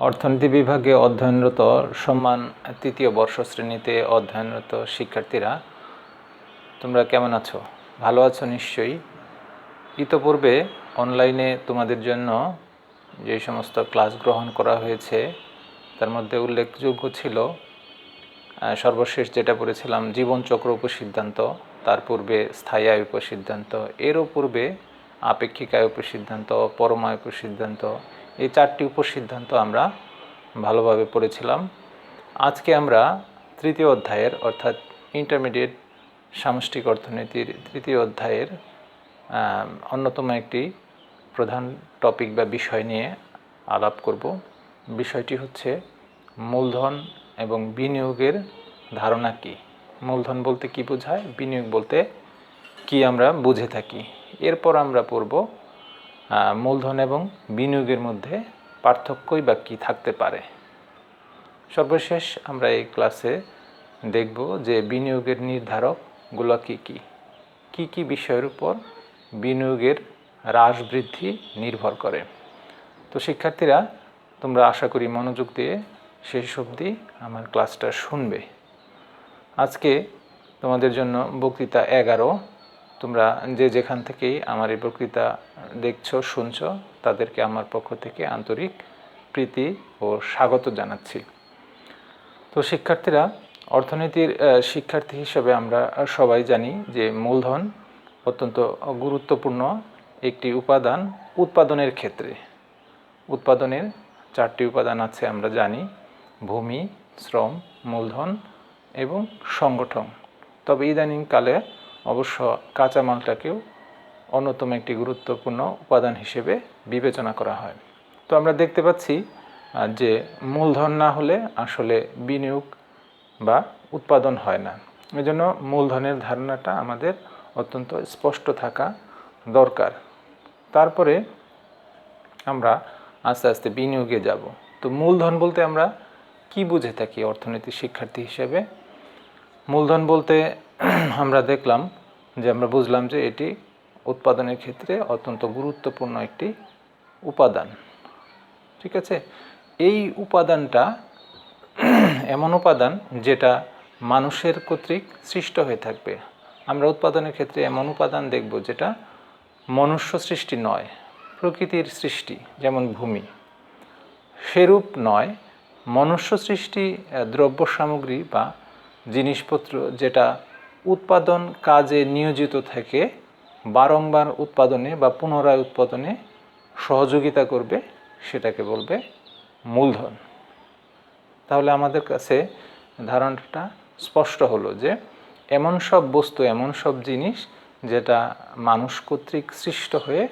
অর্থনীতি বিভাগে অধ্যয়নরত সম্মান তৃতীয় বর্ষ শ্রেণীতে অধ্যয়নরত শিক্ষার্থীরা, তোমরা কেমন আছো? ভালো আছো নিশ্চয়ই। ইতোপূর্বে অনলাইনে তোমাদের জন্য যে সমস্ত ক্লাস গ্রহণ করা হয়েছে তার মধ্যে উল্লেখযোগ্য ছিল সর্বশেষ যেটা পড়েছিলাম জীবনচক্র উপসিদ্ধান্ত, তার পূর্বে স্থায়ী আয় উপসিদ্ধান্ত, এরও পূর্বে আপেক্ষিক আয় উপসিদ্ধান্ত, পরম আয় উপসিদ্ধান্ত, এই চারটি উপসিদ্ধান্ত আমরা ভালোভাবে পড়েছিলাম। আজকে আমরা তৃতীয় অধ্যায়ের অর্থাৎ ইন্টারমিডিয়েট সামষ্টিক অর্থনীতির তৃতীয় অধ্যায়ের অন্যতম একটি প্রধান টপিক বা বিষয় নিয়ে আলাপ করব। বিষয়টি হচ্ছে মূলধন এবং বিনিয়োগের ধারণা কী। মূলধন বলতে কী বোঝায়, বিনিয়োগ বলতে কি আমরা বুঝে থাকি। এরপর আমরা পড়ব মূলধন এবং বিনিয়োগের মধ্যে পার্থক্যই বা কী থাকতে পারে। সর্বশেষ আমরা এই ক্লাসে দেখব যে বিনিয়োগের নির্ধারকগুলো কী কী বিষয়ের উপর বিনিয়োগের হ্রাস বৃদ্ধি নির্ভর করে। তো শিক্ষার্থীরা, তোমরা আশা করি মনোযোগ দিয়ে শেষ অবধি আমার ক্লাসটা শুনবে। আজকে তোমাদের জন্য বক্তৃতা 11। তোমরা যে যেখান থেকেই আমার এই বক্তৃতা দেখছো শুনছো তাদেরকে আমার পক্ষ থেকে আন্তরিক প্রীতি ও স্বাগত জানাচ্ছি। তো শিক্ষার্থীরা, অর্থনীতির শিক্ষার্থী হিসেবে আমরা সবাই জানি যে মূলধন অত্যন্ত গুরুত্বপূর্ণ একটি উপাদান উৎপাদনের ক্ষেত্রে। উৎপাদনের 4টি উপাদান আছে আমরা জানি: ভূমি, শ্রম, মূলধন এবং সংগঠন। তবে ইদানিংকালে অবশ্য কাঁচামালটাকেও অন্যতম একটি গুরুত্বপূর্ণ উপাদান হিসেবে বিবেচনা করা হয়। তো আমরা দেখতে পাচ্ছি যে মূলধন না হলে আসলে বিনিয়োগ বা উৎপাদন হয় না। এজন্য মূলধনের ধারণাটা আমাদের অত্যন্ত স্পষ্ট থাকা দরকার। তারপরে আমরা আস্তে আস্তে বিনিয়োগে যাব। তো মূলধন বলতে আমরা কি বুঝে থাকি অর্থনীতি শিক্ষার্থী হিসেবে? মূলধন বলতে আমরা দেখলাম যে আমরা বুঝলাম যে এটি উৎপাদনের ক্ষেত্রে অত্যন্ত গুরুত্বপূর্ণ একটি উপাদান। ঠিক আছে, এই উপাদানটা এমন উপাদান যেটা মানুষের কর্তৃক সৃষ্ট হয়ে থাকবে। আমরা উৎপাদনের ক্ষেত্রে এমন উপাদান দেখব যেটা মনুষ্য সৃষ্টি নয়, প্রকৃতির সৃষ্টি, যেমন ভূমি। সেরূপ নয় মনুষ্য সৃষ্টি দ্রব্য সামগ্রী বা জিনিসপত্র যেটা উৎপাদন কাজে নিয়োজিত থেকে বারংবার উৎপাদনে বা পুনরায় উৎপাদনে সহযোগিতা করবে, সেটাকে বলবে মূলধন। তাহলে আমাদের কাছে ধারণাটা স্পষ্ট হলো যে এমন সব বস্তু, এমন সব জিনিস যেটা মানুষ কর্তৃক সৃষ্ট হয়ে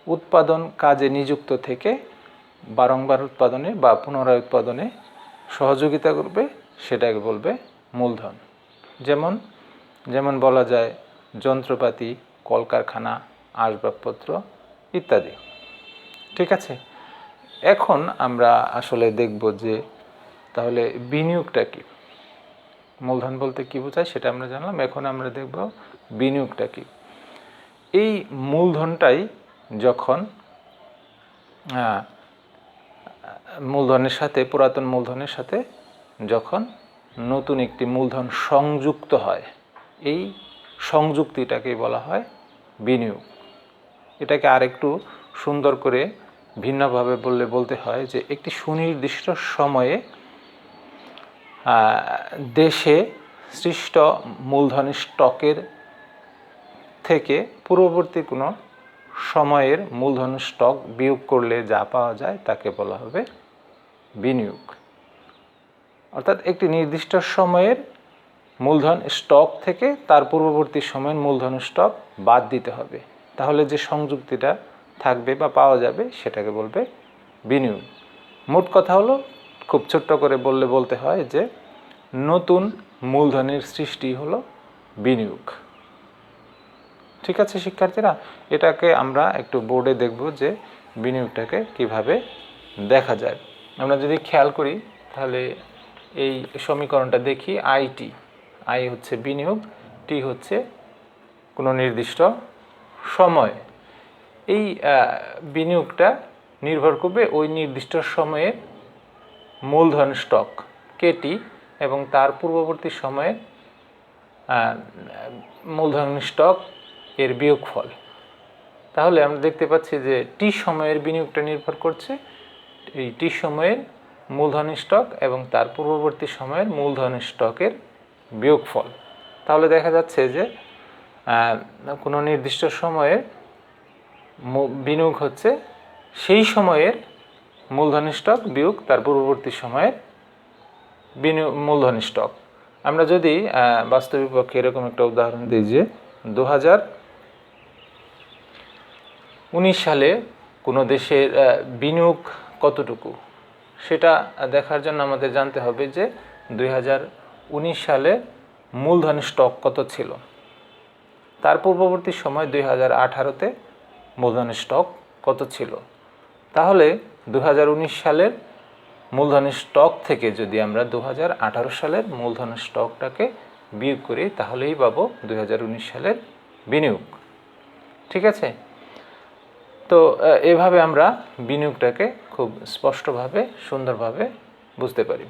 উৎপাদন কাজে নিযুক্ত থেকে বারংবার উৎপাদনে বা পুনরায় উৎপাদনে সহযোগিতা করবে, সেটাকে বলবে মূলধন। যেমন বলা যায় যন্ত্রপাতি, কলকারখানা, আসবাবপত্র ইত্যাদি। ঠিক আছে, এখন আমরা আসলে দেখব যে তাহলে বিনিয়োগটা কি। মূলধন বলতে কি বোঝায় সেটা আমরা জানলাম। এখন আমরা দেখব বিনিয়োগটা কি। এই মূলধনটাই যখন মূলধনের সাথে, পুরাতন মূলধনের সাথে যখন নতুন একটি মূলধন সংযুক্ত হয়, এই সংযুক্তিটাকে বলা হয় বিনিয়োগ। এটাকে আরেকটু সুন্দর করে ভিন্নভাবে বলতে হয় যে একটি সুনির্দিষ্ট সময়ে দেশে সৃষ্ট মূলধন স্টকের থেকে পূর্ববর্তী কোনো সময়ের মূলধন স্টক বিয়োগ করলে যা পাওয়া যায় তাকে বলা হবে বিনিয়োগ। অর্থাৎ একটি নির্দিষ্ট সময়ের মূলধন স্টক থেকে তার পূর্ববর্তী সময়ের মূলধন স্টক বাদ দিতে হবে, তাহলে যে সংযুক্তিটা থাকবে বা পাওয়া যাবে সেটাকে বলবে বিনিয়োগ। মোট কথা হলো, খুব ছোট্ট করে বলতে হয় যে নতুন মূলধনের সৃষ্টি হলো বিনিয়োগ। ঠিক আছে শিক্ষার্থীরা, এটাকে আমরা একটু বোর্ডে দেখব যে বিনিয়োগটাকে কিভাবে দেখা যায়। আমরা যদি খেয়াল করি তাহলে এই সমীকরণটা দেখি। আই হচ্ছে বিনিয়োগ, টি হচ্ছে কোনো নির্দিষ্ট সময়। এই বিনিয়োগটা নির্ভর করবে ওই নির্দিষ্ট সময়ের মূলধন স্টক কেটি এবং তার পূর্ববর্তী সময়ে মূলধন স্টক এর বিয়োগফল। তাহলে আমরা দেখতে পাচ্ছি যে টি সময়ের বিনিয়োগটা নির্ভর করছে এই টি সময়ের মূলধন স্টক এবং তার পূর্ববর্তী সময়ের মূলধন স্টকের বিয়োগফল। তাহলে দেখা যাচ্ছে যে কোনো নির্দিষ্ট সময়ে বিনিয়োগ হচ্ছে সেই সময়ের মূলধন স্টক বিয়োগ তার পূর্ববর্তী সময়ের মূলধন স্টক। আমরা যদি বাস্তবিক পক্ষে এরকম একটা উদাহরণ দিই যে 2019 সালে কোনো দেশের বিনিয়োগ কতটুকু, সেটা দেখার জন্য আমাদের জানতে হবে যে 2019 সালে মূলধন স্টক কত ছিল, তার পূর্ববর্তী সময় 2018-তে মূলধন স্টক কত ছিল। তাহলে 2019 সালের মূলধন স্টক থেকে যদি আমরা 2018 সালের মূলধন স্টকটাকে বিয়োগ করি তাহলেই পাবো 2019 সালের বিনিয়োগ। ঠিক আছে? তো এভাবে আমরা বিনিয়োগটাকে খুব স্পষ্টভাবে সুন্দরভাবে বুঝতে পারি।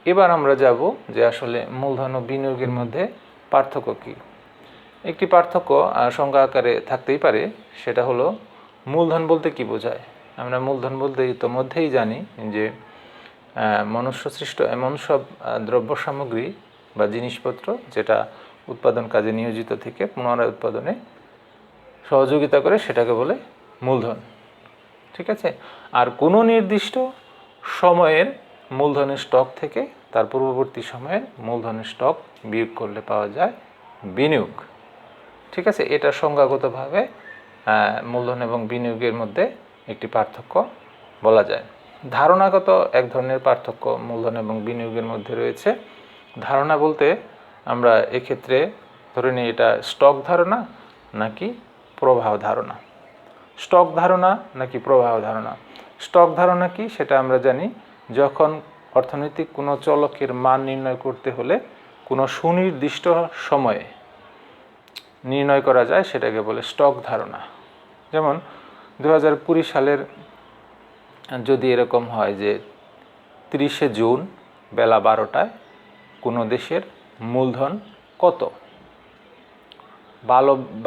এবার আমরা যাব যে আসলে মূলধন ও বিনিয়োগের মধ্যে পার্থক্য কী। একটি পার্থক্য সংজ্ঞা আকারে থাকতেই পারে, সেটা হলো মূলধন বলতে কি বোঝায়। আমরা মূলধন বলতে ইতোমধ্যেই জানি যে মনুষ্যসৃষ্ট এমন সব দ্রব্য সামগ্রী বা জিনিসপত্র যেটা উৎপাদন কাজে নিয়োজিত থেকে পুনরায় উৎপাদনে সহযোগিতা করে, সেটাকে বলে মূলধন। ঠিক আছে? আর কোনো নির্দিষ্ট সময়ের মূলধনের স্টক থেকে তার পূর্ববর্তী সময়ের মূলধনের স্টক বিয়োগ করলে পাওয়া যায় বিনিয়োগ। ঠিক আছে? এটা সংজ্ঞাগতভাবে মূলধন এবং বিনিয়োগের মধ্যে একটি পার্থক্য বলা যায়। ধারণাগত এক ধরনের পার্থক্য মূলধন এবং বিনিয়োগের মধ্যে রয়েছে। ধারণা বলতে আমরা এক্ষেত্রে ধরে নিই এটা স্টক ধারণা নাকি প্রবাহ ধারণা। স্টক ধারণা নাকি প্রবাহ ধারণা। স্টক ধারণা কি সেটা আমরা জানি, যখন অর্থনৈতিক কোনো চলকের মান নির্ণয় করতে হলে কোনো সুনির্দিষ্ট সময়ে নির্ণয় করা যায় সেটাকে বলে স্টক ধারণা। যেমন 2020 সালের যদি এরকম হয় যে 30শে জুন বেলা 12টায় কোনো দেশের মূলধন কত,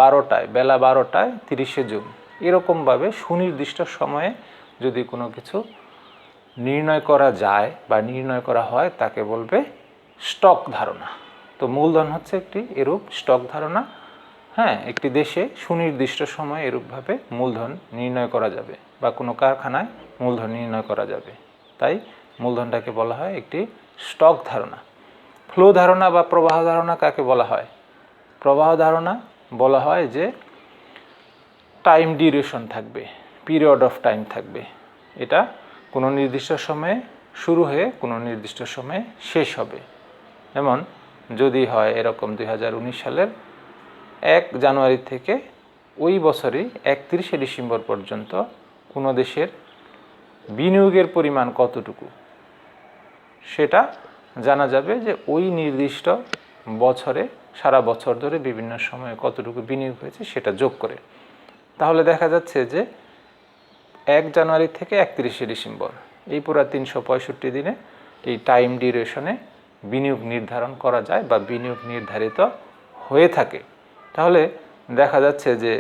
12টায় বেলা 12টায় 30শে জুন, এরকমভাবে সুনির্দিষ্ট সময়ে যদি কোনো কিছু নির্ণয় করা যায় বা নির্ণয় করা হয় তাকে বলবে স্টক ধারণা। তো মূলধন হচ্ছে একটি এরূপ স্টক ধারণা। হ্যাঁ, একটি দেশে সুনির্দিষ্ট সময়ে এরূপভাবে মূলধন নির্ণয় করা যাবে বা কোনো কারখানায় মূলধন নির্ণয় করা যাবে, তাই মূলধনটাকে বলা হয় একটি স্টক ধারণা। ফ্লো ধারণা বা প্রবাহ ধারণা কাকে বলা হয়? প্রবাহ ধারণা বলা হয় যে টাইম ডিউরেশন থাকবে, পিরিয়ড অফ টাইম থাকবে, এটা কোনো নির্দিষ্ট সময়ে শুরু হয়ে কোনো নির্দিষ্ট সময়ে শেষ হবে। যেমন যদি হয় এরকম 2019 সালের 1 জানুয়ারি থেকে ওই বছরই 31শে ডিসেম্বর পর্যন্ত কোনো দেশের বিনিয়োগের পরিমাণ কতটুকু সেটা জানা যাবে যে ওই নির্দিষ্ট বছরে সারা বছর ধরে বিভিন্ন সময়ে কতটুকু বিনিয়োগ হয়েছে সেটা যোগ করে। তাহলে দেখা যাচ্ছে যে 1 জানুয়ারি থেকে 31শে ডিসেম্বর এই পুরা 365 দিনে এই টাইম ডিউরেশনে বিনিয়োগ নির্ধারণ করা যায় বা বিনিয়োগ নির্ধারিত হয়ে থাকে। তাহলে দেখা যাচ্ছে যে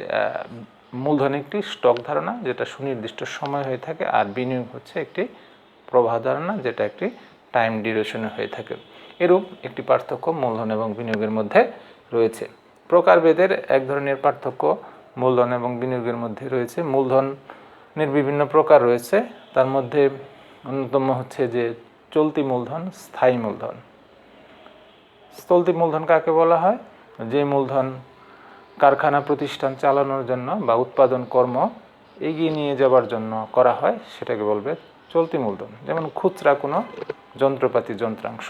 মূলধন একটি স্টক ধারণা যেটা সুনির্দিষ্ট সময় হয়ে থাকে, আর বিনিয়োগ হচ্ছে একটি প্রবাহ ধারণা যেটা একটি টাইম ডিউরেশনে হয়ে থাকে। এরূপ একটি পার্থক্য মূলধন এবং বিনিয়োগের মধ্যে রয়েছে। প্রকারভেদের এক ধরনের পার্থক্য মূলধন এবং বিনিয়োগের মধ্যে রয়েছে। মূলধনের বিভিন্ন প্রকার রয়েছে, তার মধ্যে অন্যতম হচ্ছে যে চলতি মূলধন, স্থায়ী মূলধন। চলতি মূলধন কাকে বলা হয়? যে মূলধন কারখানা প্রতিষ্ঠান চালানোর জন্য বা উৎপাদন কর্ম এগিয়ে নিয়ে যাওয়ার জন্য করা হয় সেটাকে বলবে চলতি মূলধন। যেমন খুচরা কোনো যন্ত্রপাতি, যন্ত্রাংশ,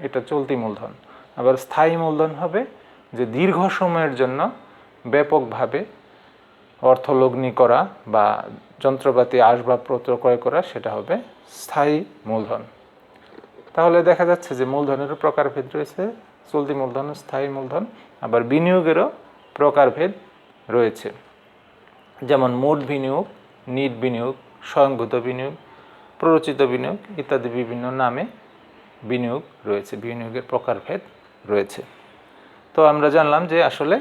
এটা চলতি মূলধন। আবার স্থায়ী মূলধন হবে যে দীর্ঘ সময়ের জন্য ব্যাপকভাবে অর্থ লগ্নি করা বা যন্ত্রপাতি আসবাবপত্র ক্রয় করা, সেটা হবে স্থায়ী মূলধন। তাহলে দেখা যাচ্ছে যে মূলধনেরও প্রকারভেদ রয়েছে, চলতি মূলধন, স্থায়ী মূলধন। আবার বিনিয়োগেরও প্রকারভেদ রয়েছে, যেমন মোট বিনিয়োগ, নিট বিনিয়োগ, স্বয়ংভূত বিনিয়োগ, প্ররোচিত বিনিয়োগ ইত্যাদি বিভিন্ন নামে বিনিয়োগ রয়েছে, বিনিয়োগের প্রকারভেদ রয়েছে। তো আমরা জানলাম যে আসলে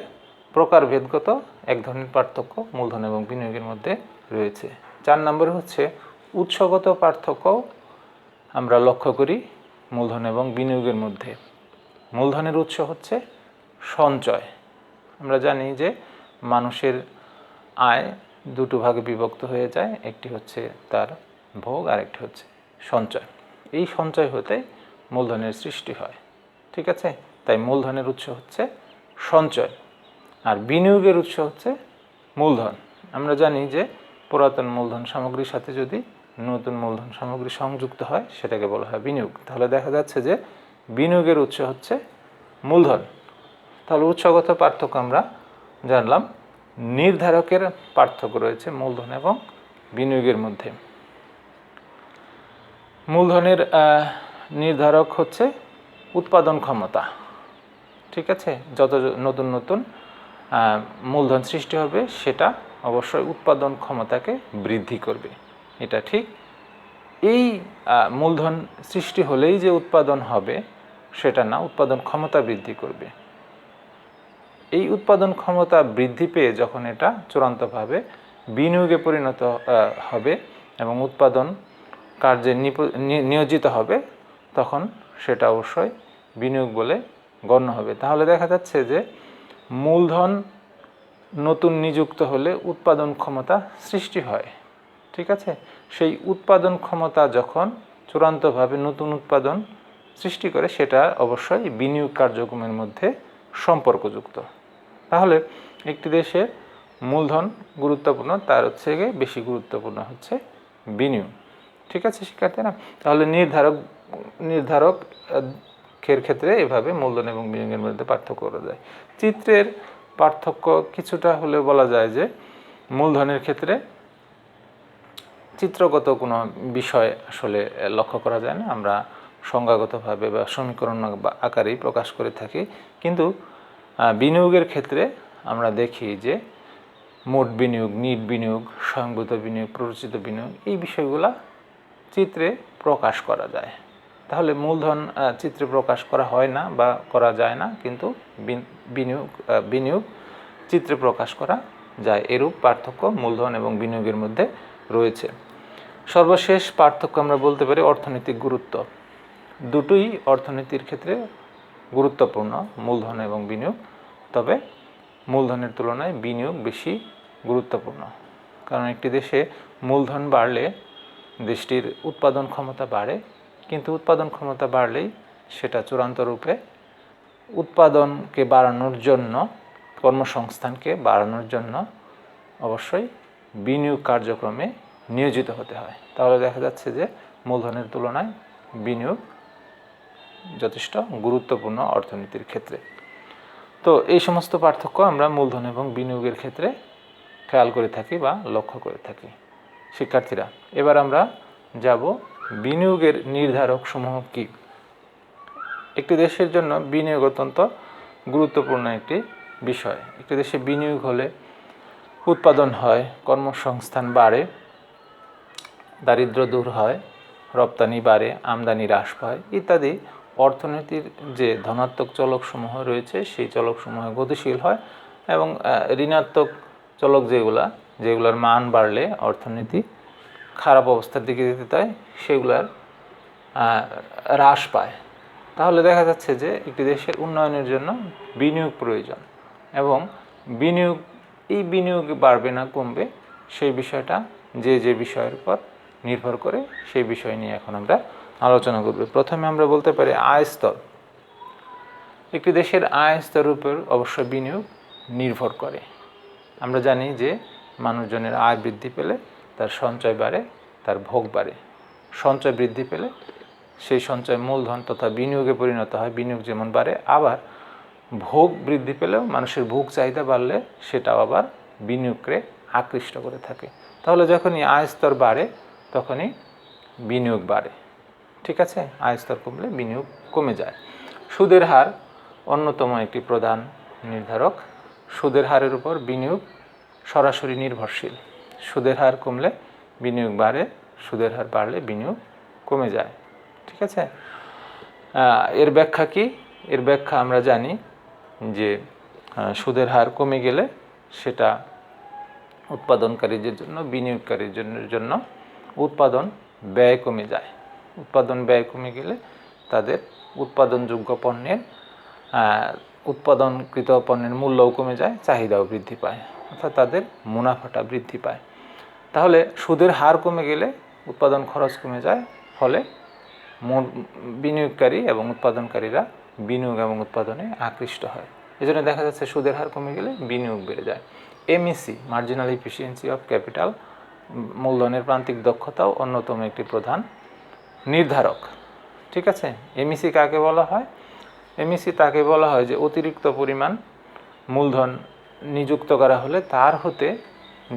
প্রকারভেদগত এক ধরনের পার্থক্য মূলধন এবং বিনিয়োগের মধ্যে রয়েছে। 4 নম্বরে হচ্ছে উৎসগত পার্থক্য আমরা লক্ষ্য করি মূলধন এবং বিনিয়োগের মধ্যে। মূলধনের উৎস হচ্ছে সঞ্চয়। আমরা জানি যে মানুষের আয় দুটো ভাগে বিভক্ত হয়ে যায়, একটি হচ্ছে তার ভোগ আর একটি হচ্ছে সঞ্চয়। এই সঞ্চয় হতে মূলধনের সৃষ্টি হয়, ঠিক আছে? তাই মূলধনের উৎস হচ্ছে সঞ্চয় আর বিনিয়োগের উৎস হচ্ছে মূলধন। আমরা জানি যে পুরাতন মূলধন সামগ্রীর সাথে যদি নতুন মূলধন সামগ্রী সংযুক্ত হয় সেটাকে বলা হয় বিনিয়োগ। তাহলে দেখা যাচ্ছে যে বিনিয়োগের উৎস হচ্ছে মূলধন। তাহলে উৎসগত পার্থক্য আমরা জানলাম। নির্ধারকের পার্থক্য রয়েছে মূলধন এবং বিনিয়োগের মধ্যে। মূলধনের নির্ধারক হচ্ছে উৎপাদন ক্ষমতা, ঠিক আছে? যত নতুন নতুন মূলধন সৃষ্টি হবে সেটা অবশ্যই উৎপাদন ক্ষমতাকে বৃদ্ধি করবে, এটা ঠিক। এই মূলধন সৃষ্টি হলেই যে উৎপাদন হবে সেটা না, উৎপাদন ক্ষমতা বৃদ্ধি করবে। এই উৎপাদন ক্ষমতা বৃদ্ধি পেয়ে যখন এটা চূড়ান্তভাবে বিনিয়োগে পরিণত হবে এবং উৎপাদন কার্যে নিয়োজিত হবে তখন সেটা অবশ্যই বিনিয়োগ বলে গণ্য হবে। তাহলে দেখা যাচ্ছে যে মূলধন নতুন নিযুক্ত হলে উৎপাদন ক্ষমতা সৃষ্টি হয়, ঠিক আছে? সেই উৎপাদন ক্ষমতা যখন চূড়ান্তভাবে নতুন উৎপাদন সৃষ্টি করে সেটা অবশ্যই বিনিয়োগ কার্যক্রমের মধ্যে সম্পর্কযুক্ত। তাহলে একটি দেশে মূলধন গুরুত্বপূর্ণ, তার হচ্ছে বেশি গুরুত্বপূর্ণ হচ্ছে বিনিয়োগ, ঠিক আছে শিক্ষার্থীরা? তাহলে নির্ধারকের ক্ষেত্রে এভাবে মূলধন এবং বিনিয়োগের মধ্যে পার্থক্য করা যায়। চিত্রের পার্থক্য কিছুটা হলে বলা যায় যে মূলধনের ক্ষেত্রে চিত্রগত কোনো বিষয় আসলে লক্ষ্য করা যায় না, আমরা সংজ্ঞাগতভাবে বা সমীকরণ আকারেই প্রকাশ করে থাকি। কিন্তু বিনিয়োগের ক্ষেত্রে আমরা দেখি যে মোট বিনিয়োগ, নিট বিনিয়োগ, স্বয়ংভূত বিনিয়োগ, প্ররোচিত বিনিয়োগ এই বিষয়গুলো চিত্রে প্রকাশ করা যায়। তাহলে মূলধন চিত্রে প্রকাশ করা হয় না বা করা যায় না, কিন্তু বিনিয়োগ চিত্রে প্রকাশ করা যায়। এরূপ পার্থক্য মূলধন এবং বিনিয়োগের মধ্যে রয়েছে। সর্বশেষ পার্থক্য আমরা বলতে পারি অর্থনৈতিক গুরুত্ব। দুটোই অর্থনীতির ক্ষেত্রে গুরুত্বপূর্ণ, মূলধন এবং বিনিয়োগ, তবে মূলধনের তুলনায় বিনিয়োগ বেশি গুরুত্বপূর্ণ। কারণ একটি দেশে মূলধন বাড়লে দেশটির উৎপাদন ক্ষমতা বাড়ে, কিন্তু উৎপাদন ক্ষমতা বাড়লেই সেটা চূড়ান্ত রূপে উৎপাদনকে বাড়ানোর জন্য, কর্মসংস্থানকে বাড়ানোর জন্য অবশ্যই বিনিয়োগ কার্যক্রমে নিয়োজিত হতে হয়। তাহলে দেখা যাচ্ছে যে মূলধনের তুলনায় বিনিয়োগ যথেষ্ট গুরুত্বপূর্ণ অর্থনীতির ক্ষেত্রে। তো এই সমস্ত পার্থক্য আমরা মূলধন এবং বিনিয়োগের ক্ষেত্রে খেয়াল করে থাকি বা লক্ষ্য করে থাকি। শিক্ষার্থীরা, এবার আমরা যাব বিনিয়োগের নির্ধারক সমূহ কী। একটি দেশের জন্য বিনিয়োগ অত্যন্ত গুরুত্বপূর্ণ একটি বিষয়। একটি দেশে বিনিয়োগ হলে উৎপাদন হয়, কর্মসংস্থান বাড়ে, দারিদ্র্য দূর হয়, রপ্তানি বাড়ে, আমদানি হ্রাস পায় ইত্যাদি অর্থনীতির যে ধনাত্মক চলকসমূহ রয়েছে সেই চলকসমূহ গতিশীল হয় এবং ঋণাত্মক চলক যেগুলোর মান বাড়লে অর্থনীতি খারাপ অবস্থার দিকে যেতে চায় সেগুলার হ্রাস পায়। তাহলে দেখা যাচ্ছে যে একটি দেশের উন্নয়নের জন্য বিনিয়োগ প্রয়োজন এবং বিনিয়োগ বাড়বে না কমবে সেই বিষয়টা যে বিষয়ের উপর নির্ভর করে সেই বিষয় নিয়ে এখন আমরা আলোচনা করব। প্রথমে আমরা বলতে পারি আয় স্তর। একটি দেশের আয় স্তরের উপর অবশ্যই বিনিয়োগ নির্ভর করে। আমরা জানি যে মানুষজনের আয় বৃদ্ধি পেলে তার সঞ্চয় বাড়ে, তার ভোগ বাড়ে। সঞ্চয় বৃদ্ধি পেলে সেই সঞ্চয় মূলধন তথা বিনিয়োগে পরিণত হয়, বিনিয়োগ যেমন বাড়ে। আবার ভোগ বৃদ্ধি পেলেও মানুষের ভোগ চাহিদা বাড়লে সেটাও আবার বিনিয়োগকে আকৃষ্ট করে থাকে। তাহলে যখনই আয় স্তর বাড়ে তখনই বিনিয়োগ বাড়ে, ঠিক আছে? আয় স্তর কমলে বিনিয়োগ কমে যায়। সুদের হার অন্যতম একটি প্রধান নির্ধারক। সুদের হারের উপর বিনিয়োগ সরাসরি নির্ভরশীল। সুদের হার কমলে বিনিয়োগ বাড়ে, সুদের হার বাড়লে বিনিয়োগ কমে যায়। ঠিক আছে, এর ব্যাখ্যা কি? এর ব্যাখ্যা আমরা জানি যে সুদের হার কমে গেলে সেটা উৎপাদনকারীদের জন্য, বিনিয়োগকারীদের জন্য উৎপাদন ব্যয় কমে যায়। উৎপাদন ব্যয় কমে গেলে তাদের উৎপাদনযোগ্য পণ্যের উৎপাদনকৃত পণ্যের মূল্যও কমে যায়, চাহিদাও বৃদ্ধি পায়, অর্থাৎ তাদের মুনাফাটা বৃদ্ধি পায়। তাহলে সুদের হার কমে গেলে উৎপাদন খরচ কমে যায়, ফলে বিনিয়োগকারী এবং উৎপাদনকারীরা বিনিয়োগ এবং উৎপাদনে আকৃষ্ট হয়। এজন্য দেখা যাচ্ছে সুদের হার কমে গেলে বিনিয়োগ বেড়ে যায়। MEC, marginal efficiency of capital, মূলধনের প্রান্তিক দক্ষতাও অন্যতম একটি প্রধান নির্ধারক। ঠিক আছে, এমইসি কাকে বলা হয়? এমইসি তাকে বলা হয় যে অতিরিক্ত পরিমাণ মূলধন নিযুক্ত করা হলে তার হতে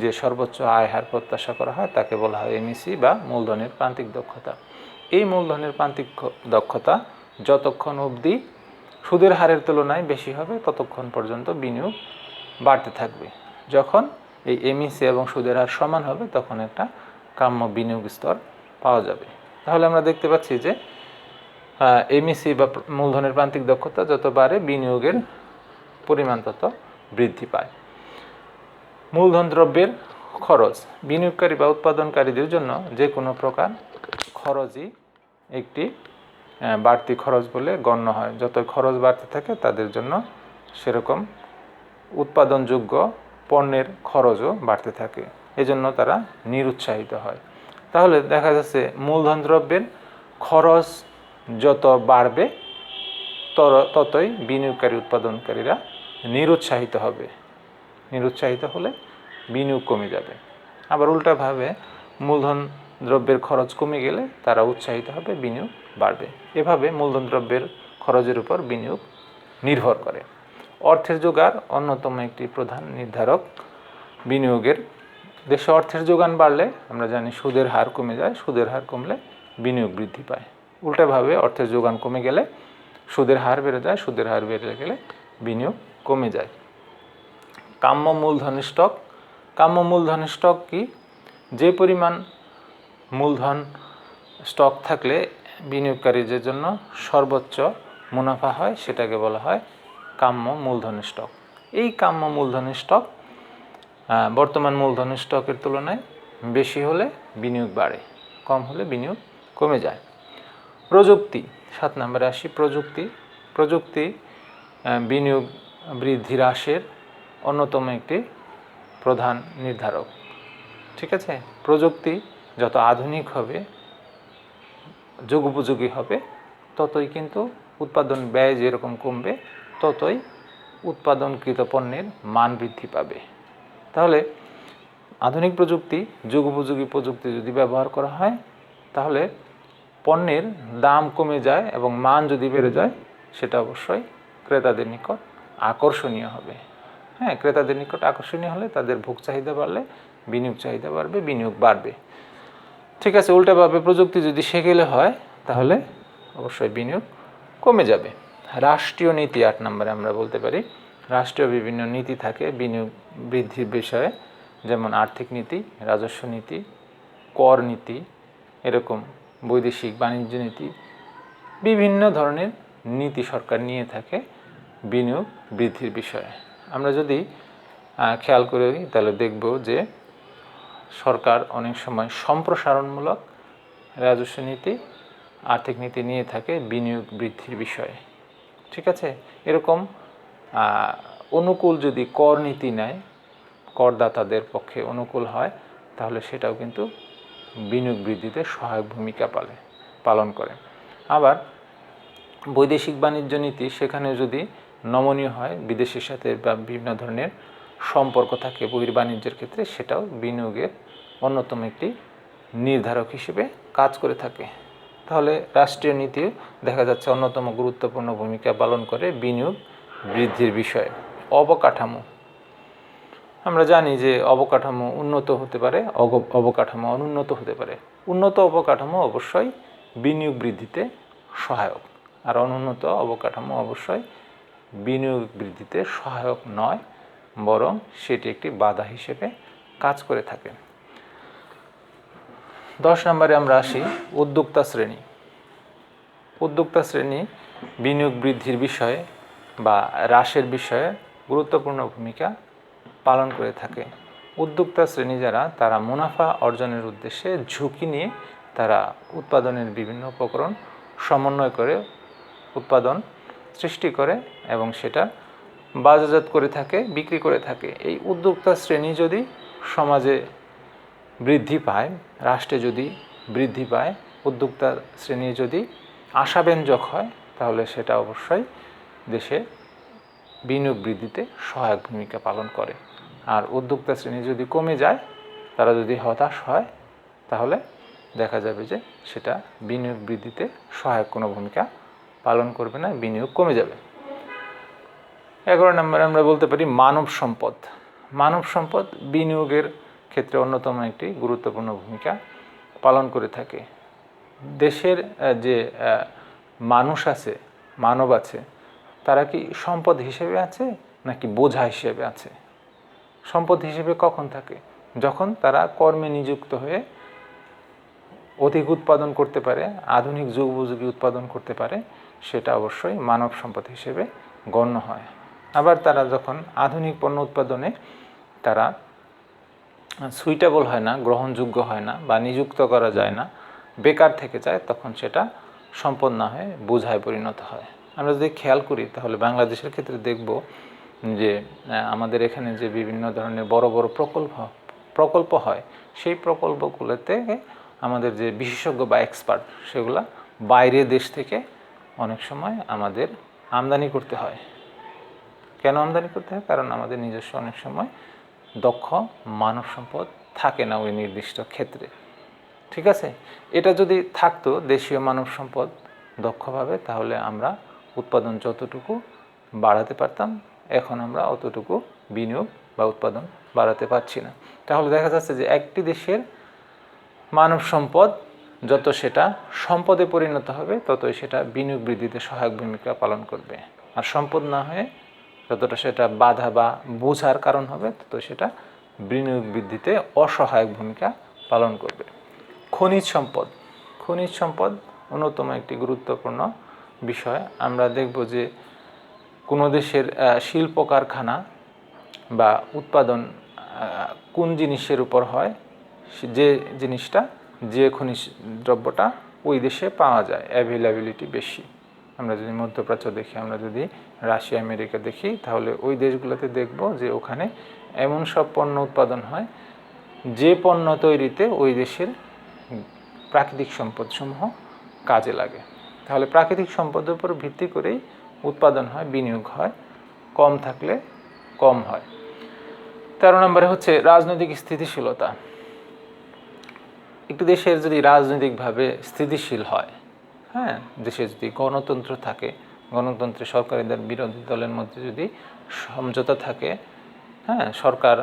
যে সর্বোচ্চ আয় হার প্রত্যাশা করা হয় তাকে বলা হয় এমইসি বা মূলধনের প্রান্তিক দক্ষতা। এই মূলধনের প্রান্তিক দক্ষতা যতক্ষণ অবধি সুদের হারের তুলনায় বেশি হবে ততক্ষণ পর্যন্ত বিনিয়োগ বাড়তে থাকবে। যখন এই এমইসি এবং সুদের হার সমান হবে তখন একটা কাম্য বিনিয়োগ স্তর পাওয়া যাবে। তাহলে আমরা দেখতে পাচ্ছি যে এমইসি বা মূলধনের প্রান্তিক দক্ষতা যত বাড়ে বিনিয়োগের পরিমাণ তত বৃদ্ধি পায়। মূলধন দ্রব্যের খরচ, বিনিয়োগকারী বা উৎপাদনকারীদের জন্য যে কোনো প্রকার খরচই একটি বাড়তি খরচ বলে গণ্য হয়। যত খরচ বাড়তে থাকে তাদের জন্য সেরকম উৎপাদনযোগ্য পণ্যের খরচও বাড়তে থাকে, এজন্য তারা নিরুৎসাহিত হয়। তাহলে দেখা যাচ্ছে মূলধন দ্রব্যের খরচ যত বাড়বে ততই বিনিয়োগকারী উৎপাদনকারীরা নিরুৎসাহিত হবে। নিরুৎসাহিত হলে বিনিয়োগ কমে যাবে। আবার উল্টাভাবে মূলধন দ্রব্যের খরচ কমে গেলে তারা উৎসাহিত হবে, বিনিয়োগ বাড়বে। এভাবে মূলধন দ্রব্যের খরচের উপর বিনিয়োগ নির্ভর করে। অর্থের জোগাড় অন্যতম একটি প্রধান নির্ধারক বিনিয়োগের। দেশে অর্থের যোগান বাড়লে আমরা জানি সুদের হার কমে যায়, সুদের হার কমলে বিনিয়োগ বৃদ্ধি পায়। উল্টাভাবে অর্থের যোগান কমে গেলে সুদের হার বেড়ে যায়, সুদের হার বেড়ে গেলে বিনিয়োগ কমে যায়। কাম্য মূলধন স্টক, কাম্য মূলধন স্টক কি? যে পরিমাণ মূলধন স্টক থাকলে বিনিয়োগকারীদের জন্য সর্বোচ্চ মুনাফা হয় সেটাকে বলা হয় কাম্য মূলধন স্টক। এই কাম্য মূলধন স্টক বর্তমান মূলধন স্টকের তুলনায় বেশি হলে বিনিয়োগ বাড়ে, কম হলে বিনিয়োগ কমে যায়। প্রযুক্তি, 7 নম্বরে আসি। প্রযুক্তি, প্রযুক্তি বিনিয়োগ বৃদ্ধি হ্রাসের অন্যতম একটি প্রধান নির্ধারক। ঠিক আছে, প্রযুক্তি যত আধুনিক হবে, যুগোপযোগী হবে, ততই কিন্তু উৎপাদন ব্যয় যেরকম কমবে ততই উৎপাদনকৃত পণ্যের মান বৃদ্ধি পাবে। তাহলে আধুনিক প্রযুক্তি, যুগোপযোগী প্রযুক্তি যদি ব্যবহার করা হয় তাহলে পণ্যের দাম কমে যায় এবং মান যদি বেড়ে যায় সেটা অবশ্যই ক্রেতাদের নিকট আকর্ষণীয় হবে। হ্যাঁ, ক্রেতাদের নিকট আকর্ষণীয় হলে তাদের ভোগ চাহিদা বাড়লে বিনিয়োগ চাহিদা বাড়বে, বিনিয়োগ বাড়বে। ঠিক আছে, উল্টাভাবে প্রযুক্তি যদি সেকেলে হয় তাহলে অবশ্যই বিনিয়োগ কমে যাবে। রাষ্ট্রীয় নীতি, 8 নম্বরে আমরা বলতে পারি। রাষ্ট্রীয় বিভিন্ন নীতি থাকে বিনিয়োগ বৃদ্ধির বিষয়ে, যেমন আর্থিক নীতি, রাজস্ব নীতি, কর নীতি, এরকম বৈদেশিক বাণিজ্য নীতি, বিভিন্ন ধরনের নীতি সরকার নিয়ে থাকে বিনিয়োগ বৃদ্ধির বিষয়ে। আমরা যদি খেয়াল করে তাহলে দেখব যে সরকার অনেক সময় সম্প্রসারণমূলক রাজস্ব নীতি, আর্থিক নীতি নিয়ে থাকে বিনিয়োগ বৃদ্ধির বিষয়ে। ঠিক আছে, এরকম অনুকূল যদি কর নীতি নেয়, করদাতাদের পক্ষে অনুকূল হয়, তাহলে সেটাও কিন্তু বিনিয়োগ বৃদ্ধিতে সহায়ক ভূমিকা পালন করে। আবার বৈদেশিক বাণিজ্য নীতি, সেখানে যদি নমনীয় হয়, বিদেশের সাথে বা বিভিন্ন ধরনের সম্পর্ক থাকে বহির্বাণিজ্যের ক্ষেত্রে, সেটাও বিনিয়োগের অন্যতম একটি নির্ধারক হিসেবে কাজ করে থাকে। তাহলে রাষ্ট্রীয় নীতিও দেখা যাচ্ছে অন্যতম গুরুত্বপূর্ণ ভূমিকা পালন করে বিনিয়োগ বৃদ্ধির বিষয়ে। অবকাঠামো, আমরা জানি যে অবকাঠামো উন্নত হতে পারে, অবকাঠামো অনুন্নত হতে পারে। উন্নত অবকাঠামো অবশ্যই বিনিয়োগ বৃদ্ধিতে সহায়ক, আর অনুন্নত অবকাঠামো অবশ্যই বিনিয়োগ বৃদ্ধিতে সহায়ক নয়, বরং সেটি একটি বাধা হিসেবে কাজ করে থাকে। 10 নম্বরে আমরা আসি উদ্যোক্তা শ্রেণী। উদ্যোক্তা শ্রেণী বিনিয়োগ বৃদ্ধির বিষয়ে বা হ্রাসের বিষয়ে গুরুত্বপূর্ণ ভূমিকা পালন করে থাকে। উদ্যোক্তা শ্রেণী যারা, তারা মুনাফা অর্জনের উদ্দেশ্যে ঝুঁকি নিয়ে তারা উৎপাদনের বিভিন্ন উপকরণ সমন্বয় করে উৎপাদন সৃষ্টি করে এবং সেটা বাজারজাত করে থাকে, বিক্রি করে থাকে। এই উদ্যোক্তা শ্রেণী যদি সমাজে বৃদ্ধি পায়, রাষ্ট্রে যদি বৃদ্ধি পায়, উদ্যোক্তা শ্রেণী যদি আশাব্যঞ্জক হয়, তাহলে সেটা অবশ্যই দেশে বিনিয়োগ বৃদ্ধিতে সহায়ক ভূমিকা পালন করে। আর উদ্যোক্তা শ্রেণী যদি কমে যায়, তারা যদি হতাশ হয়, তাহলে দেখা যাবে যে সেটা বিনিয়োগ বৃদ্ধিতে সহায়ক কোনো ভূমিকা পালন করবে না, বিনিয়োগ কমে যাবে। 11 নম্বরে আমরা বলতে পারি মানব সম্পদ। মানব সম্পদ বিনিয়োগের ক্ষেত্রে অন্যতম একটি গুরুত্বপূর্ণ ভূমিকা পালন করে থাকে। দেশের যে মানুষ আছে, মানব আছে, তারা কি সম্পদ হিসেবে আছে নাকি বোঝা হিসেবে আছে? সম্পদ হিসেবে কখন থাকে? যখন তারা কর্মে নিযুক্ত হয়ে অধিক উৎপাদন করতে পারে, আধুনিক যুগোপযোগী উৎপাদন করতে পারে, সেটা অবশ্যই মানব সম্পদ হিসেবে গণ্য হয়। আবার তারা যখন আধুনিক পণ্য উৎপাদনে তারা সুইটেবল হয় না, গ্রহণযোগ্য হয় না বা নিযুক্ত করা যায় না, বেকার থেকে যায়, তখন সেটা সম্পদ না হয়ে বোঝায় পরিণত হয়। আমরা যদি খেয়াল করি তাহলে বাংলাদেশের ক্ষেত্রে দেখব যে আমাদের এখানে যে বিভিন্ন ধরনের বড় বড় প্রকল্প হয়, সেই প্রকল্পগুলোতে আমাদের যে বিশেষজ্ঞ বা এক্সপার্ট, সেগুলা বাইরের দেশ থেকে অনেক সময় আমাদের আমদানি করতে হয়। কেন আমদানি করতে হয়? কারণ আমাদের নিজস্ব অনেক সময় দক্ষ মানব সম্পদ থাকে না ওই নির্দিষ্ট ক্ষেত্রে। ঠিক আছে, এটা যদি থাকতো দেশীয় মানব সম্পদ দক্ষভাবে, তাহলে আমরা উৎপাদন যতটুকু বাড়াতে পারতাম, এখন আমরা অতটুকু বিনিয়োগ বা উৎপাদন বাড়াতে পারছি না। তাহলে দেখা যাচ্ছে যে একটি দেশের মানব সম্পদ যত সেটা সম্পদে পরিণত হবে, ততই সেটা বিনিয়োগ বৃদ্ধিতে সহায়ক ভূমিকা পালন করবে। আর সম্পদ না হয়ে যতটা সেটা বাধা বা বোঝার কারণ হবে, তত সেটা বিনিয়োগ বৃদ্ধিতে অসহায়ক ভূমিকা পালন করবে। খনিজ সম্পদ। খনিজ সম্পদ অন্যতম একটি গুরুত্বপূর্ণ বিষয়। আমরা দেখব যে কোনো দেশের শিল্প কারখানা বা উৎপাদন কোন জিনিসের উপর হয়, যে জিনিসটা, যে খনিজ দ্রব্যটা ওই দেশে পাওয়া যায়, অ্যাভেলেবিলিটি বেশি। আমরা যদি মধ্যপ্রাচ্য দেখি, আমরা যদি রাশিয়া আমেরিকা দেখি, তাহলে ওই দেশগুলোতে দেখব যে ওখানে এমন সব পণ্য উৎপাদন হয় যে পণ্য তৈরিতে ওই দেশের প্রাকৃতিক সম্পদসমূহ কাজে লাগে। তাহলে প্রাকৃতিক সম্পদের উপর ভিত্তি করেই উৎপাদন হয়, বিনিয়োগ হয়, কম থাকলে কম হয়। 13 নম্বরে হচ্ছে রাজনৈতিক স্থিতিশীলতা। একটি দেশের যদি রাজনৈতিকভাবে স্থিতিশীল হয়, হ্যাঁ, দেশে যদি গণতন্ত্র থাকে, গণতন্ত্রে সরকারিদের বিরোধী দলের মধ্যে যদি সমঝোতা থাকে, হ্যাঁ, সরকার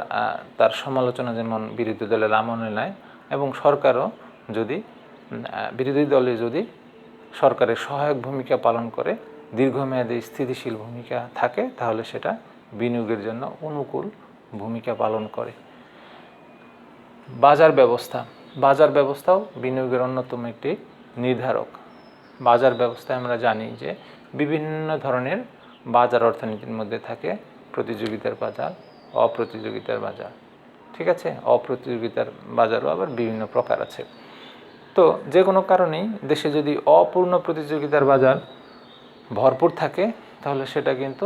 তার সমালোচনা যেমন বিরোধী দলের আমলে নেয়, এবং সরকারও যদি বিরোধী দলে যদি সরকারের সহায়ক ভূমিকা পালন করে, দীর্ঘমেয়াদী স্থিতিশীল ভূমিকা থাকে, তাহলে সেটা বিনিয়োগের জন্য অনুকূল ভূমিকা পালন করে। বাজার ব্যবস্থা। বাজার ব্যবস্থাও বিনিয়োগের অন্যতম একটি নির্ধারক। বাজার ব্যবস্থায় আমরা জানি যে বিভিন্ন ধরনের বাজার অর্থনীতির মধ্যে থাকে। প্রতিযোগিতার বাজার, অপ্রতিযোগিতার বাজার। ঠিক আছে, অপ্রতিযোগিতার বাজারও আবার বিভিন্ন প্রকার আছে। তো যে কোনো কারণেই দেশে যদি অপূর্ণ প্রতিযোগিতার বাজার ভরপুর থাকে, তাহলে সেটা কিন্তু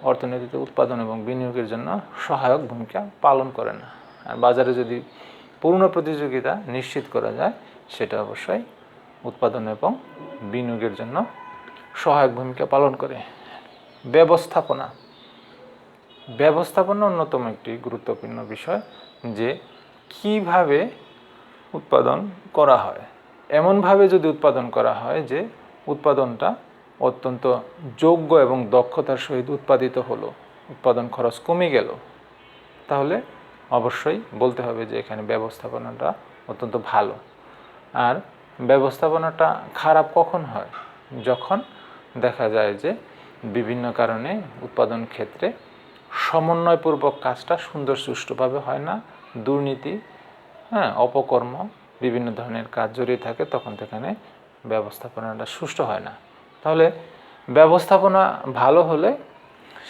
অর্থনীতিতে উৎপাদন এবং বিনিয়োগের জন্য সহায়ক ভূমিকা পালন করে না। আর বাজারে যদি পূর্ণ প্রতিযোগিতা নিশ্চিত করা যায়, সেটা অবশ্যই উৎপাদন এবং বিনিয়োগের জন্য সহায়ক ভূমিকা পালন করে। ব্যবস্থাপনা। ব্যবস্থাপনা অন্যতম একটি গুরুত্বপূর্ণ বিষয়, যে কিভাবে উৎপাদন করা হয়। এমনভাবে যদি উৎপাদন করা হয় যে উৎপাদনটা অত্যন্ত যোগ্য এবং দক্ষতার সহিত উৎপাদিত হলো, উৎপাদন খরচ কমে গেল, তাহলে অবশ্যই বলতে হবে যে এখানে ব্যবস্থাপনাটা অত্যন্ত ভালো। আর ব্যবস্থাপনাটা খারাপ কখন হয়? যখন দেখা যায় যে বিভিন্ন কারণে উৎপাদন ক্ষেত্রে সমন্বয়পূর্বক কাজটা সুন্দর সুষ্ঠুভাবে হয় না, দুর্নীতি, হ্যাঁ, অপকর্ম বিভিন্ন ধরনের কাজ জড়িয়ে থাকে তখন সেখানে ব্যবস্থাপনাটা সুষ্ঠু হয় না। তাহলে ব্যবস্থাপনা ভালো হলে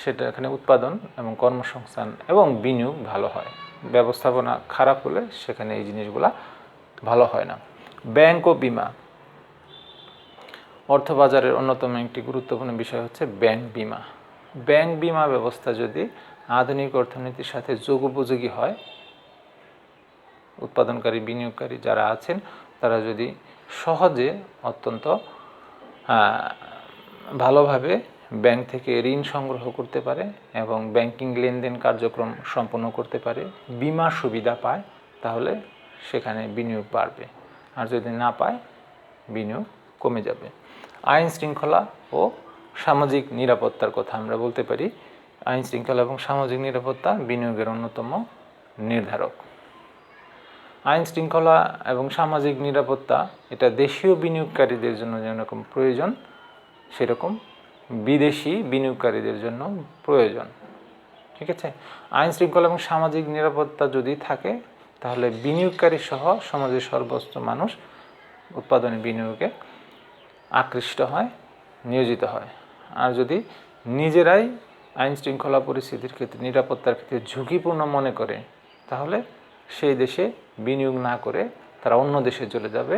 সেটা এখানে উৎপাদন এবং কর্মসংস্থান এবং বিনিয়োগ ভালো হয়। ব্যবস্থাপনা খারাপ হলে সেখানে এই জিনিসগুলা ভালো হয় না। ব্যাংক ও বিমা, অর্থবাজারের অন্যতম একটি গুরুত্বপূর্ণ বিষয় হচ্ছে ব্যাংক বিমা। ব্যাংক বিমা ব্যবস্থা যদি আধুনিক অর্থনীতির সাথে যোগোপযোগী হয়, উৎপাদনকারী বিনিয়োগকারী যারা আছেন তারা যদি সহজে অত্যন্ত ভালোভাবে ব্যাংক থেকে ঋণ সংগ্রহ করতে পারে এবং ব্যাংকিং লেনদেন কার্যক্রম সম্পন্ন করতে পারে, বিমা সুবিধা পায়, তাহলে সেখানে বিনিয়োগ বাড়বে। আর যদি না পায়, বিনিয়োগ কমে যাবে। আইন শৃঙ্খলা ও সামাজিক নিরাপত্তার কথা আমরা বলতে পারি। আইন শৃঙ্খলা এবং সামাজিক নিরাপত্তা বিনিয়োগের অন্যতম নির্ধারক। আইন শৃঙ্খলা এবং সামাজিক নিরাপত্তা এটা দেশীয় বিনিয়োগকারীদের জন্য যেরকম প্রয়োজন, সেরকম বিদেশি বিনিয়োগকারীদের জন্য প্রয়োজন। ঠিক আছে? আইন শৃঙ্খলা এবং সামাজিক নিরাপত্তা যদি থাকে, তাহলে বিনিয়োগকারী সহ সমাজের সর্বস্তর মানুষ উৎপাদনে বিনিয়োগে আকৃষ্ট হয়, নিয়োজিত হয়। আর যদি নিজেরাই আইন শৃঙ্খলা পরিস্থিতির ক্ষেত্রে, নিরাপত্তার ক্ষেত্রে ঝুঁকিপূর্ণ মনে করে, তাহলে সেই দেশে বিনিয়োগ না করে তারা অন্য দেশে চলে যাবে,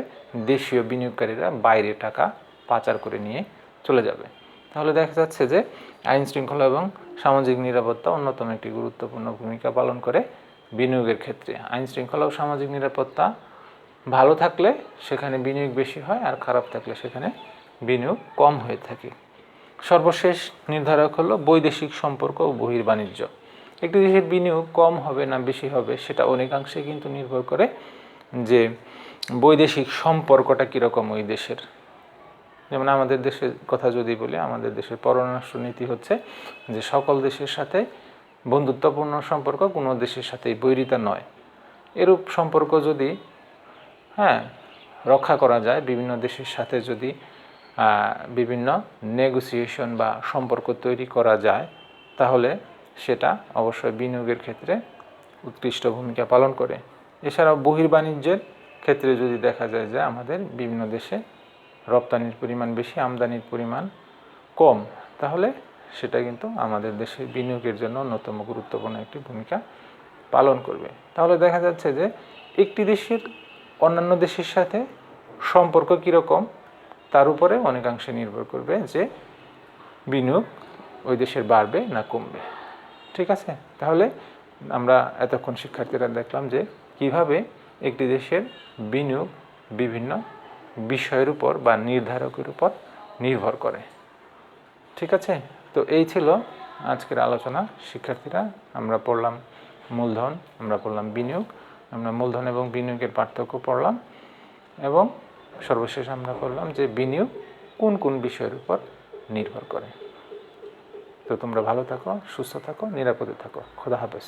দেশীয় বিনিয়োগকারীরা বাইরে টাকা পাচার করে নিয়ে চলে যাবে। তাহলে দেখা যাচ্ছে যে আইন শৃঙ্খলা এবং সামাজিক নিরাপত্তা অন্যতম একটি গুরুত্বপূর্ণ ভূমিকা পালন করে বিনিয়োগের ক্ষেত্রে। আইন শৃঙ্খলা ও সামাজিক নিরাপত্তা ভালো থাকলে সেখানে বিনিয়োগ বেশি হয়, আর খারাপ থাকলে সেখানে বিনিয়োগ কম হয়ে থাকে। সর্বশেষ নির্ধারক হলো বৈদেশিক সম্পর্ক ও বহির্বাণিজ্য। একটি দেশের বিনিয়োগ কম হবে না বেশি হবে, সেটা অনেকাংশে কিন্তু নির্ভর করে যে বৈদেশিক সম্পর্কটা কীরকম ওই দেশের। যেমন আমাদের দেশের কথা যদি বলি, আমাদের দেশের পররাষ্ট্রনীতি হচ্ছে যে সকল দেশের সাথে বন্ধুত্বপূর্ণ সম্পর্ক, কোনো দেশের সাথেই বৈরিতা নয়। এরূপ সম্পর্ক যদি রক্ষা করা যায়, বিভিন্ন দেশের সাথে যদি বিভিন্ন নেগোসিয়েশন বা সম্পর্ক তৈরি করা যায়, তাহলে সেটা অবশ্যই বিনিয়োগের ক্ষেত্রে উৎকৃষ্ট ভূমিকা পালন করে। এছাড়াও বহির্বাণিজ্যের ক্ষেত্রে যদি দেখা যায় যে আমাদের বিভিন্ন দেশে রপ্তানির পরিমাণ বেশি, আমদানির পরিমাণ কম, তাহলে সেটা কিন্তু আমাদের দেশের বিনিয়োগের জন্য অন্যতম গুরুত্বপূর্ণ একটি ভূমিকা পালন করবে। তাহলে দেখা যাচ্ছে যে একটি দেশের অন্যান্য দেশের সাথে সম্পর্ক কীরকম, তার উপরে অনেকাংশে নির্ভর করবে যে বিনিয়োগ ওই দেশের বাড়বে না কমবে। ঠিক আছে? তাহলে আমরা এতক্ষণ শিক্ষার্থীরা দেখলাম যে কিভাবে একটি দেশের বিনিয়োগ বিভিন্ন বিষয়ের উপর বা নির্ধারকের উপর নির্ভর করে। ঠিক আছে? তো এই ছিল আজকের আলোচনা। শিক্ষার্থীরা, আমরা পড়লাম মূলধন, আমরা পড়লাম বিনিয়োগ, আমরা মূলধন এবং বিনিয়োগের পার্থক্য পড়লাম, এবং সর্বশেষ আমরা পড়লাম যে বিনিয়োগ কোন কোন বিষয়ের উপর নির্ভর করে। তো তোমরা ভালো থাকো, সুস্থ থাকো, নিরাপদে থাকো। খোদা হাফেজ।